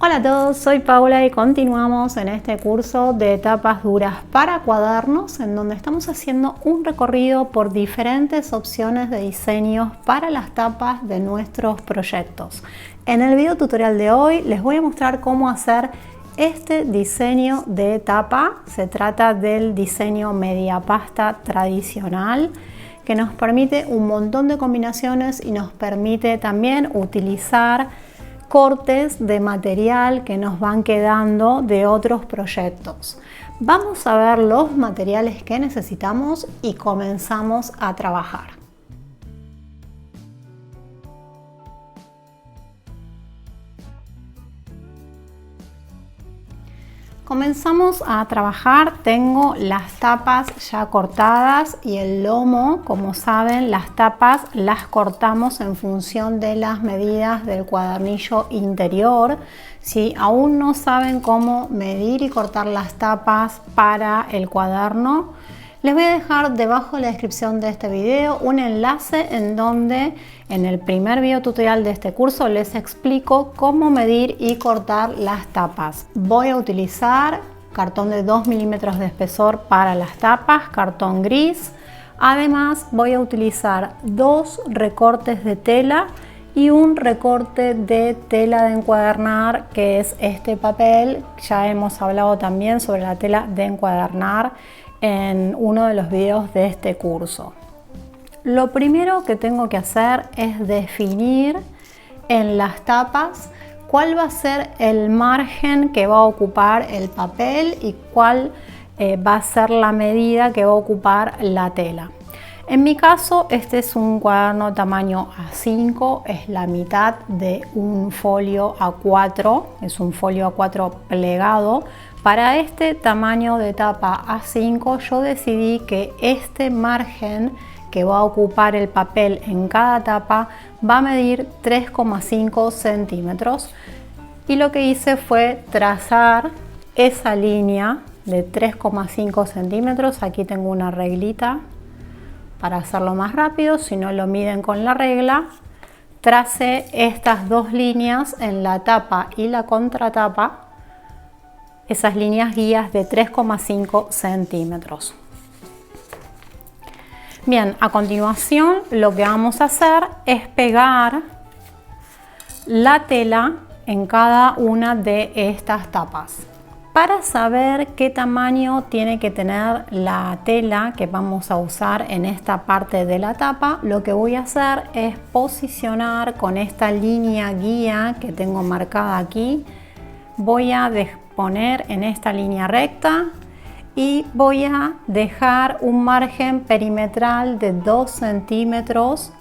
Hola a todos, soy Paula y continuamos en este curso de tapas duras para cuadernos en donde estamos haciendo un recorrido por diferentes opciones de diseños para las tapas de nuestros proyectos. En el video tutorial de hoy les voy a mostrar cómo hacer este diseño de tapa. Se trata del diseño media pasta tradicional que nos permite un montón de combinaciones y nos permite también utilizar cortes de material que nos van quedando de otros proyectos. Vamos a ver los materiales que necesitamos y comenzamos a trabajar. Comenzamos a trabajar. Tengo las tapas ya cortadas y el lomo. Como saben, las tapas las cortamos en función de las medidas del cuadernillo interior. Si aún no saben cómo medir y cortar las tapas para el cuaderno, les voy a dejar debajo de la descripción de este video un enlace en donde en el primer video tutorial de este curso les explico cómo medir y cortar las tapas. Voy a utilizar cartón de 2 milímetros de espesor para las tapas, cartón gris. Además voy a utilizar 2 recortes de tela y un recorte de tela de encuadernar, que es este papel. Ya hemos hablado también sobre la tela de encuadernar en uno de los videos de este curso. Lo primero que tengo que hacer es definir en las tapas cuál va a ser el margen que va a ocupar el papel y cuál va a ser la medida que va a ocupar la tela. En mi caso, este es un cuaderno tamaño A5, es la mitad de un folio A4, es un folio A4 plegado. Para este tamaño de tapa A5 yo decidí que este margen que va a ocupar el papel en cada tapa va a medir 3,5 centímetros y lo que hice fue trazar esa línea de 3,5 centímetros. Aquí tengo una reglita para hacerlo más rápido, si no lo miden con la regla. Tracé estas dos líneas en la tapa y la contratapa, esas líneas guías de 3,5 centímetros. Bien, a continuación lo que vamos a hacer es pegar la tela en cada una de estas tapas. Para saber qué tamaño tiene que tener la tela que vamos a usar en esta parte de la tapa, lo que voy a hacer es posicionar con esta línea guía que tengo marcada aquí. Voy a poner en esta línea recta y voy a dejar un margen perimetral de 2 centímetros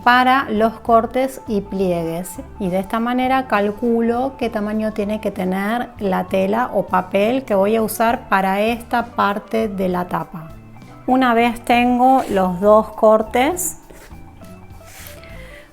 para los cortes y pliegues, y de esta manera calculo qué tamaño tiene que tener la tela o papel que voy a usar para esta parte de la tapa. Una vez tengo los dos cortes,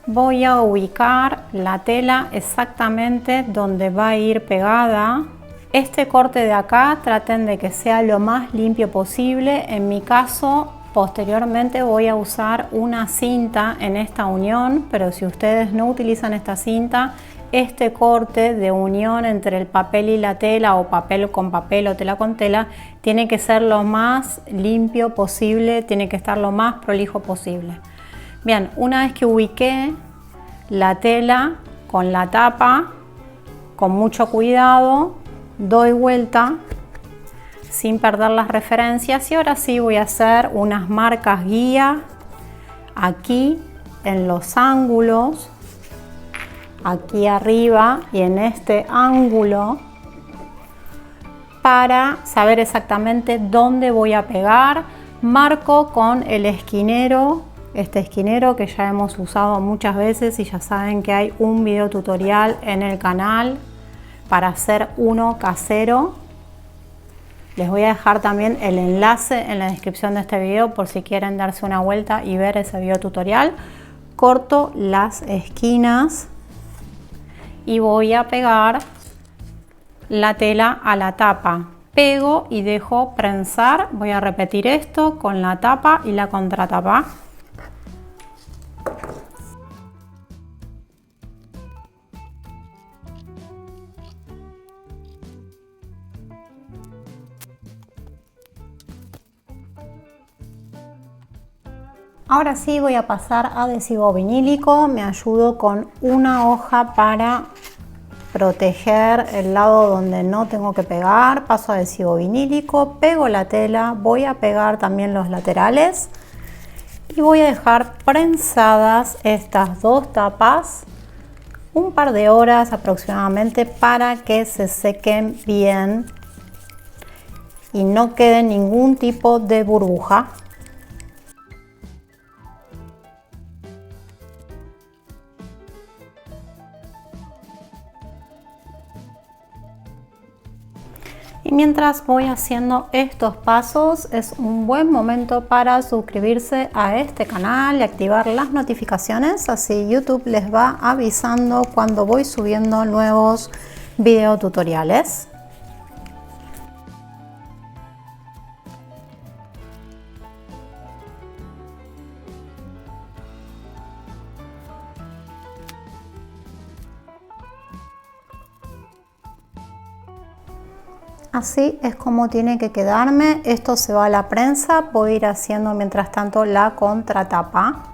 voy a ubicar la tela exactamente donde va a ir pegada. Este corte de acá traten de que sea lo más limpio posible. En mi caso, posteriormente voy a usar una cinta en esta unión, pero si ustedes no utilizan esta cinta, este corte de unión entre el papel y la tela, o papel con papel o tela con tela, tiene que ser lo más limpio posible, tiene que estar lo más prolijo posible. Bien, una vez que ubiqué la tela con la tapa, con mucho cuidado, doy vuelta sin perder las referencias y ahora sí voy a hacer unas marcas guía aquí en los ángulos, aquí arriba y en este ángulo, para saber exactamente dónde voy a pegar. Marco con el esquinero, este esquinero que ya hemos usado muchas veces y ya saben que hay un video tutorial en el canal para hacer uno casero. Les voy a dejar también el enlace en la descripción de este video por si quieren darse una vuelta y ver ese video tutorial. Corto las esquinas y voy a pegar la tela a la tapa. Pego y dejo prensar. Voy a repetir esto con la tapa y la contratapa. Ahora sí voy a pasar a adhesivo vinílico. Me ayudo con una hoja para proteger el lado donde no tengo que pegar. Paso adhesivo vinílico, pego la tela, voy a pegar también los laterales y voy a dejar prensadas estas dos tapas un par de horas aproximadamente para que se sequen bien y no quede ningún tipo de burbuja. Y mientras voy haciendo estos pasos, es un buen momento para suscribirse a este canal y activar las notificaciones, así YouTube les va avisando cuando voy subiendo nuevos videotutoriales. Así es como tiene que quedarme. Esto se va a la prensa. Voy a ir haciendo mientras tanto la contratapa.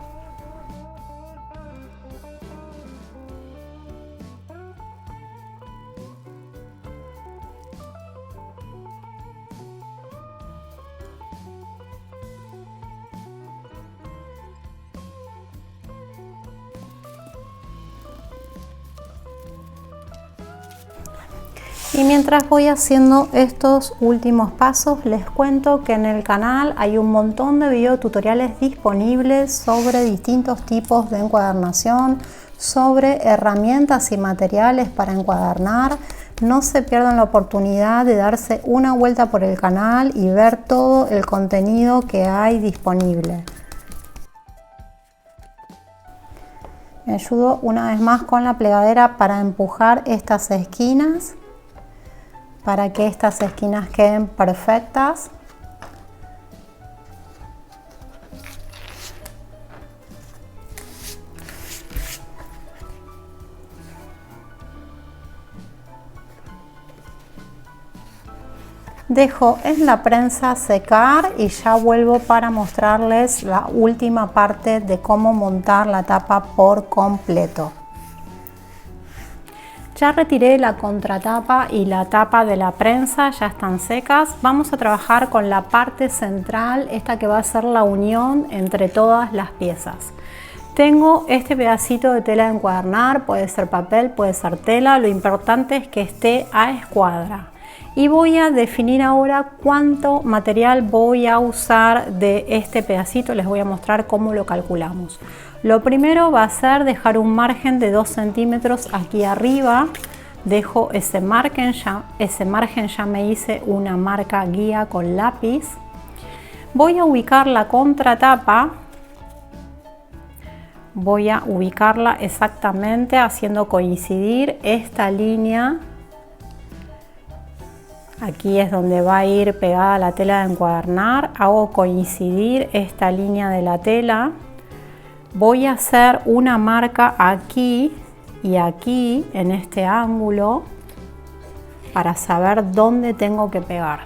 Y mientras voy haciendo estos últimos pasos, les cuento que en el canal hay un montón de videotutoriales disponibles sobre distintos tipos de encuadernación, sobre herramientas y materiales para encuadernar. No se pierdan la oportunidad de darse una vuelta por el canal y ver todo el contenido que hay disponible. Me ayudo una vez más con la plegadera para empujar estas esquinas, para que estas esquinas queden perfectas. Dejo en la prensa secar y ya vuelvo para mostrarles la última parte de cómo montar la tapa por completo. Ya retiré la contratapa y la tapa de la prensa, ya están secas. Vamos a trabajar con la parte central, esta que va a ser la unión entre todas las piezas. Tengo este pedacito de tela de encuadernar, puede ser papel, puede ser tela, lo importante es que esté a escuadra. Y voy a definir ahora cuánto material voy a usar de este pedacito, les voy a mostrar cómo lo calculamos. Lo primero va a ser dejar un margen de 2 centímetros aquí arriba. Dejo ese margen ya me hice una marca guía con lápiz. Voy a ubicar la contratapa. Voy a ubicarla exactamente haciendo coincidir esta línea. Aquí es donde va a ir pegada la tela de encuadernar. Hago coincidir esta línea de la tela. Voy a hacer una marca aquí y aquí en este ángulo para saber dónde tengo que pegar.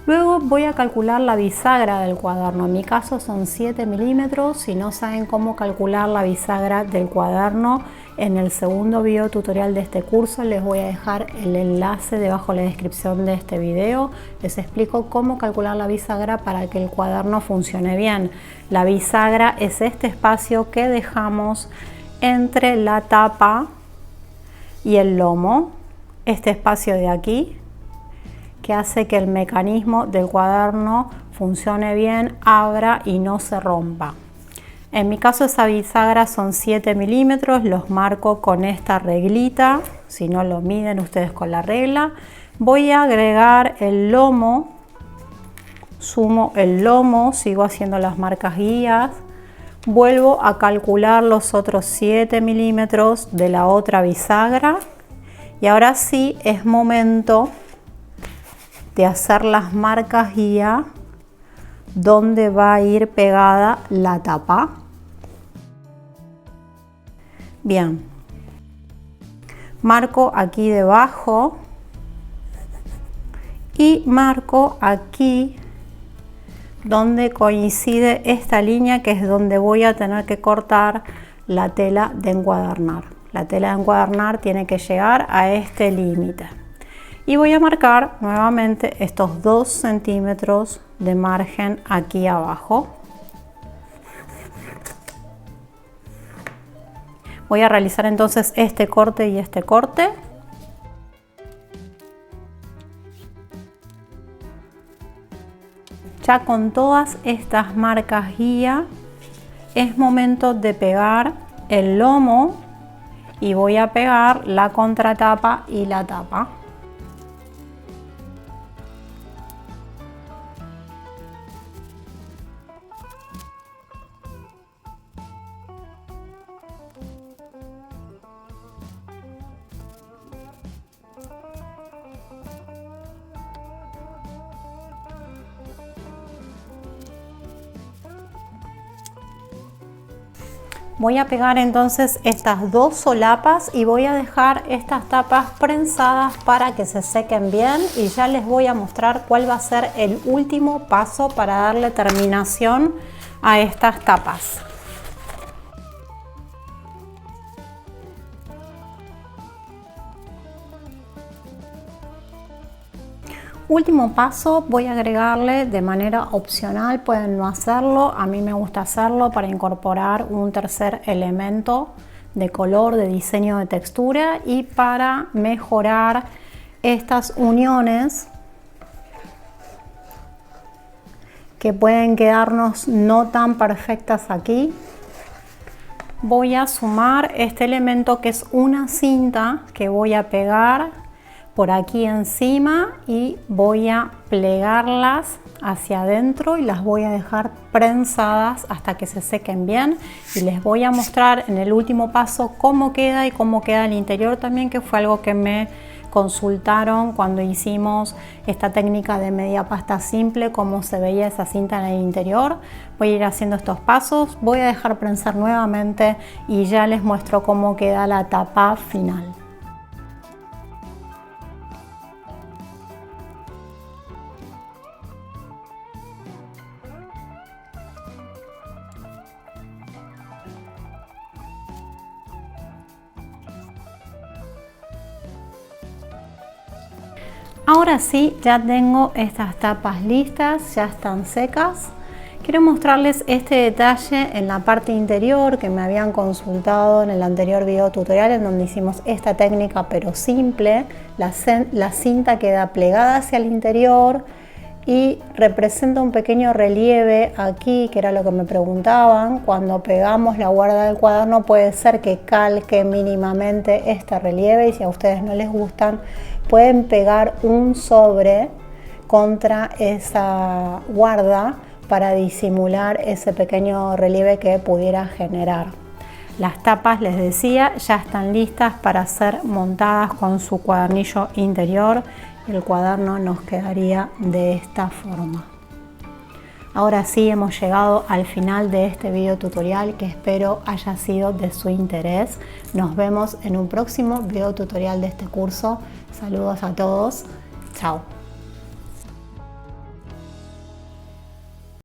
Luego voy a calcular la bisagra del cuaderno. En mi caso son 7 milímetros. Si no saben cómo calcular la bisagra del cuaderno, en el segundo video tutorial de este curso les voy a dejar el enlace debajo de la descripción de este video. Les explico cómo calcular la bisagra para que el cuaderno funcione bien. La bisagra es este espacio que dejamos entre la tapa y el lomo. Este espacio de aquí, que hace que el mecanismo del cuaderno funcione bien, abra y no se rompa. En mi caso esa bisagra son 7 milímetros, los marco con esta reglita, si no lo miden ustedes con la regla. Voy a agregar el lomo, sumo el lomo, sigo haciendo las marcas guías, vuelvo a calcular los otros 7 milímetros de la otra bisagra y ahora sí es momento de hacer las marcas guía donde va a ir pegada la tapa. Bien, marco aquí debajo y marco aquí donde coincide esta línea, que es donde voy a tener que cortar la tela de encuadernar. La tela de encuadernar tiene que llegar a este límite. Y voy a marcar nuevamente estos 2 centímetros de margen aquí abajo. Voy a realizar entonces este corte y este corte. Ya con todas estas marcas guía, es momento de pegar el lomo y voy a pegar la contratapa y la tapa. Voy a pegar entonces estas 2 solapas y voy a dejar estas tapas prensadas para que se sequen bien, y ya les voy a mostrar cuál va a ser el último paso para darle terminación a estas tapas. Último paso, voy a agregarle de manera opcional, pueden no hacerlo, a mí me gusta hacerlo para incorporar un tercer elemento de color, de diseño, de textura, y para mejorar estas uniones que pueden quedarnos no tan perfectas aquí. Voy a sumar este elemento, que es una cinta que voy a pegar por aquí encima y voy a plegarlas hacia adentro y las voy a dejar prensadas hasta que se sequen bien, y les voy a mostrar en el último paso cómo queda y cómo queda el interior también, que fue algo que me consultaron cuando hicimos esta técnica de media pasta simple, cómo se veía esa cinta en el interior. Voy a ir haciendo estos pasos, voy a dejar prensar nuevamente y ya les muestro cómo queda la tapa final. Ahora sí, ya tengo estas tapas listas, ya están secas. Quiero mostrarles este detalle en la parte interior que me habían consultado en el anterior video tutorial, en donde hicimos esta técnica pero simple. La cinta queda plegada hacia el interior y representa un pequeño relieve aquí, que era lo que me preguntaban. Cuando pegamos la guarda del cuaderno puede ser que calque mínimamente este relieve, y si a ustedes no les gustan pueden pegar un sobre contra esa guarda para disimular ese pequeño relieve que pudiera generar. Las tapas, les decía, ya están listas para ser montadas con su cuadernillo interior. El cuaderno nos quedaría de esta forma. Ahora sí, hemos llegado al final de este video tutorial, que espero haya sido de su interés. Nos vemos en un próximo video tutorial de este curso. Saludos a todos. Chao.